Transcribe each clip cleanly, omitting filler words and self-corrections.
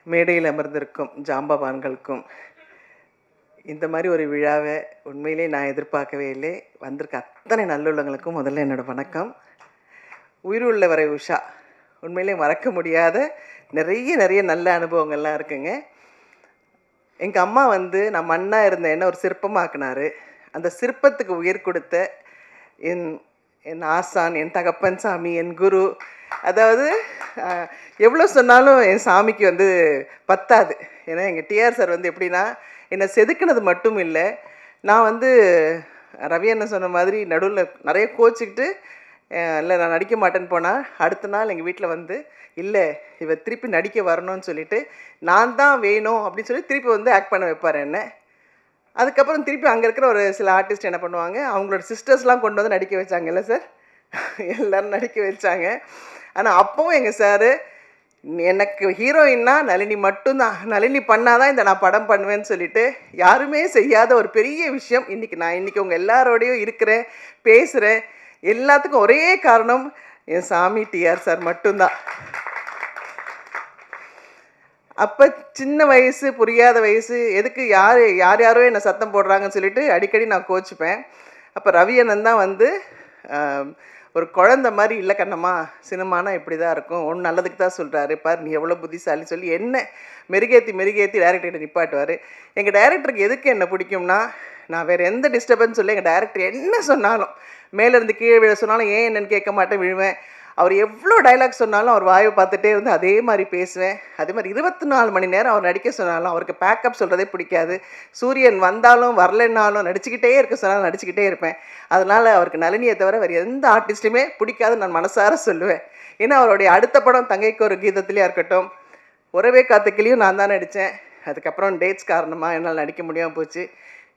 மேடையில் அமர்ந்திருக்கும் ஜாம்பவான்களுக்கும் இந்த மாதிரி ஒரு விழாவை உண்மையிலே நான் எதிர்பார்க்கவே இல்லை. வந்திருக்க அத்தனை நல்லுள்ளங்களுக்கும் முதல்ல என்னோடய வணக்கம். உயிருள்ள வரை உஷா உண்மையிலே மறக்க முடியாத நிறைய நல்ல அனுபவங்கள்லாம் இருக்குங்க. எங்கள் அம்மா நான் மண்ணாக இருந்த என்ன ஒரு சிற்பமாக்குனார். அந்த சிற்பத்துக்கு உயிர் கொடுத்த என் ஆசான், என் தகப்பன் சாமி, என் குரு. அதாவது எவ்வளோ சொன்னாலும் என் சாமிக்கு பத்தாது. ஏன்னா எங்கள் டிஆர் சார் எப்படின்னா என்னை செதுக்கினது மட்டும் இல்லை, நான் ரவி அண்ணன் சொன்ன மாதிரி நடுவில் நிறைய கோச்சிக்கிட்டு இல்லை நான் நடிக்க மாட்டேன்னு போனால் அடுத்த நாள் எங்கள் வீட்டில் இல்லை இவ திருப்பி நடிக்க வரணும்னு சொல்லிவிட்டு நான் தான் வேணும் அப்படின்னு சொல்லி திருப்பி ஆக்ட் பண்ண வைப்பார் என்ன. அதுக்கப்புறம் திருப்பி அங்கே இருக்கிற ஒரு சில ஆர்டிஸ்ட் என்ன பண்ணுவாங்க, அவங்களோட சிஸ்டர்ஸ்லாம் கொண்டு நடிக்க வச்சாங்கல்ல சார், எல்லோரும் நடிக்க வச்சாங்க. ஆனால் அப்போவும் எங்கள் சார் எனக்கு ஹீரோயின்னா நளினி மட்டும்தான், நளினி பண்ணாதான் நான் படம் பண்ணுவேன்னு சொல்லிட்டு யாருமே செய்யாத ஒரு பெரிய விஷயம். நான் உங்கள் எல்லாரோடையும் இருக்கிறேன், பேசுகிறேன். எல்லாத்துக்கும் ஒரே காரணம் என் சாமி டிஆர் சார் மட்டும்தான். அப்போ சின்ன வயசு, புரியாத வயசு, எதுக்கு யாரோ என்னை சத்தம் போடுறாங்கன்னு சொல்லிட்டு அடிக்கடி நான் கோச்சிப்பேன். அப்போ ரவி அண்ணன் தான் ஒரு குழந்த மாதிரி, இல்லை கண்ணம்மா சினிமானா இப்படி தான் இருக்கும், ஒன்று நல்லதுக்கு தான் சொல்கிறாரு பார், நீ எவ்வளோ புத்திசாலின்னு சொல்லி என்ன மெருகேற்றி டைரக்டர்கிட்ட நிப்பாட்டுவார். எங்கள் டைரக்டருக்கு எதுக்கு என்ன பிடிக்கும்னா, நான் வேறு எந்த டிஸ்டர்பன்ஸ் இல்லை, எங்கள் டைரக்டர் என்ன சொன்னாலும் மேலேருந்து கீழே விழ சொன்னாலும் ஏன் என்னென்னு கேட்க மாட்டேன், விழுவேன். அவர் எவ்வளோ டைலாக் சொன்னாலும் அவர் வாயை பார்த்துட்டே அதே மாதிரி பேசுவேன். அதே மாதிரி 24 மணி நேரம் அவர் நடிக்க சொன்னாலும் அவருக்கு பேக்கப் சொல்கிறதே பிடிக்காது. சூரியன் வந்தாலும் வரலைன்னாலும் நடிச்சுக்கிட்டே இருக்க சொன்னாலும் நடிச்சுக்கிட்டே இருப்பேன். அதனால் அவருக்கு நளினியை தவிர வேறு எந்த ஆர்டிஸ்ட்டுமே பிடிக்காதுன்னு நான் மனசார சொல்லுவேன். ஏன்னா அவருடைய அடுத்த படம் தங்கைக்கு ஒரு கீதத்துலேயே இருக்கட்டும், உறவே காத்துக்கிலையும் நான் தான் நடித்தேன். அதுக்கப்புறம் டேட்ஸ் காரணமாக என்னால் நடிக்க முடியாமல் போச்சு.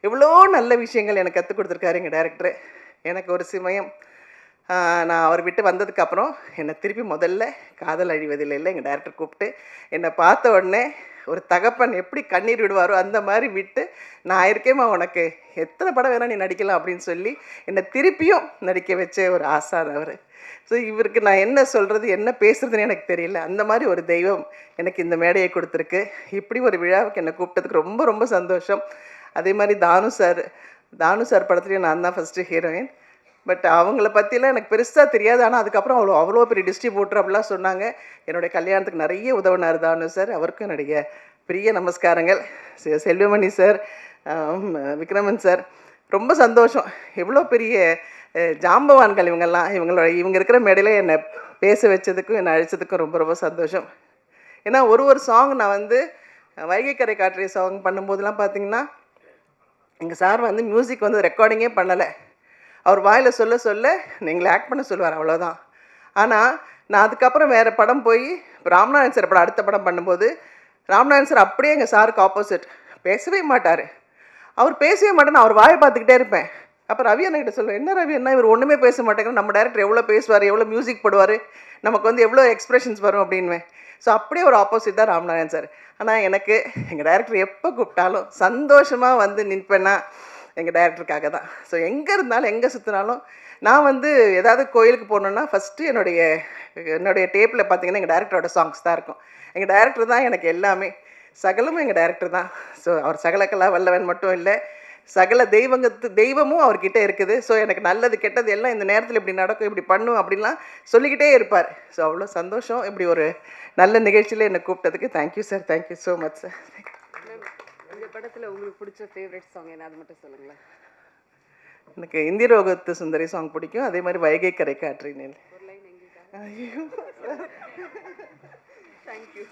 எவ்வளோ நல்ல விஷயங்கள் எனக்கு கற்றுக் கொடுத்துருக்காரு எங்கள் டைரக்டரு. எனக்கு ஒரு சமயம் நான் அவர் விட்டு வந்ததுக்கப்புறம் என்னை திருப்பி முதல்ல காதல் அழிவதில்லை எங்கள் டைரக்டர் கூப்பிட்டு என்னை பார்த்த உடனே ஒரு தகப்பன் எப்படி கண்ணீர் விடுவாரோ அந்த மாதிரி விட்டு, நான் இருக்கேம்மா உனக்கு எத்தனை படம் வேணால் நீ நடிக்கலாம் அப்படின்னு சொல்லி என்னை திருப்பியும் நடிக்க வச்ச ஒரு ஆசான் அவர். ஸோ இவருக்கு நான் என்ன சொல்கிறது, என்ன பேசுகிறதுன்னு எனக்கு தெரியல. அந்த மாதிரி ஒரு தெய்வம் எனக்கு இந்த மேடையை கொடுத்துருக்கு. இப்படி ஒரு விழாவுக்கு என்னை கூப்பிட்டதுக்கு ரொம்ப ரொம்ப சந்தோஷம். அதே மாதிரி தானு சார் படத்துலேயும் நான் தான் ஃபஸ்ட்டு ஹீரோயின். பட் அவங்கள பற்றிலாம் எனக்கு பெருசாக தெரியாது. ஆனால் அதுக்கப்புறம் அவ்வளோ பெரிய டிஸ்ட்ரிபியூட்டர் அப்படிலாம் சொன்னாங்க. என்னுடைய கல்யாணத்துக்கு நிறைய உதவினார் தானு சார், அவருக்கும் என்னுடைய பெரிய நமஸ்காரங்கள். செல்வமணி சார், விக்ரமன் சார், ரொம்ப சந்தோஷம். எவ்வளோ பெரிய ஜாம்பவான்கள் இவங்க இருக்கிற மேடையில் என்னை பேச வச்சதுக்கும் என்னை அழைச்சதுக்கும் ரொம்ப ரொம்ப சந்தோஷம். ஏன்னா ஒரு சாங் நான் வைகை கரை காற்றிய சாங் பண்ணும்போதெல்லாம் பார்த்தீங்கன்னா எங்கள் சார் மியூசிக் ரெக்கார்டிங்கே பண்ணலை. அவர் வாயில் சொல்ல நீங்களை ஆக்ட் பண்ண சொல்லுவார், அவ்வளோதான். ஆனால் நான் அதுக்கப்புறம் வேறு படம் போய் ராம்நாதன் சார் படம் அடுத்த படம் பண்ணும்போது ராம்நாதன் சார் அப்படியே எங்கள் சாருக்கு ஆப்போசிட், பேசவே மாட்டார். அவர் பேசவே மாட்டேன்னு அவர் வாயை பார்த்துக்கிட்டே இருப்பேன். அப்போ ரவி அண்ணகிட்ட சொல்லுவேன், என்ன ரவி அண்ணா இவர் ஒன்றுமே பேச மாட்டேங்கிற, நம்ம டைரக்டர் எவ்வளோ பேசுவார், எவ்வளோ மியூசிக் போடுவார், நமக்கு எவ்வளோ எக்ஸ்ப்ரெஷன்ஸ் வரும் அப்படின்வேன். ஸோ அப்படியே ஒரு ஆப்போசிட் தான் ராம்நாதன் சார். ஆனால் எனக்கு எங்கள் டைரக்டர் எப்போ கூப்பிட்டாலும் சந்தோஷமாக நிற்பேன்னா எங்கள் டைரக்டருக்காக தான். ஸோ எங்கே இருந்தாலும் எங்கே சுற்றினாலும் நான் ஏதாவது கோயிலுக்கு போகணுன்னா ஃபஸ்ட்டு என்னுடைய டேப்பில் பார்த்தீங்கன்னா எங்கள் டைரக்டரோட சாங்ஸ் தான் இருக்கும். எங்கள் டைரக்டர் தான் எனக்கு எல்லாமே, சகலமும் எங்கள் டைரக்டர் தான். ஸோ அவர் சகலக்கெல்லாம் வல்லவன் மட்டும் இல்லை, சகல தெய்வமும் அவர்கிட்ட இருக்குது. ஸோ எனக்கு நல்லது கெட்டது எல்லாம் இந்த நேரத்தில் இப்படி நடக்கும், இப்படி பண்ணும் அப்படின்லாம் சொல்லிக்கிட்டே இருப்பார். ஸோ அவ்வளோ சந்தோஷம் இப்படி ஒரு நல்ல நிகழ்ச்சியில் என்னை கூப்பிட்டதுக்கு. Thank you sir, thank you so much sir. இந்த படத்தில் உங்களுக்கு பிடிச்ச ஃபேவரட் சாங் என்ன, அது மட்டும் சொல்லுங்களேன். எனக்கு இந்திரோகத்து சுந்தரி சாங் பிடிக்கும். அதே மாதிரி வைகை கரை காற்றினில். ஒரு லைன் எங்களுக்கு. ஐயோ தேங்க்யூ.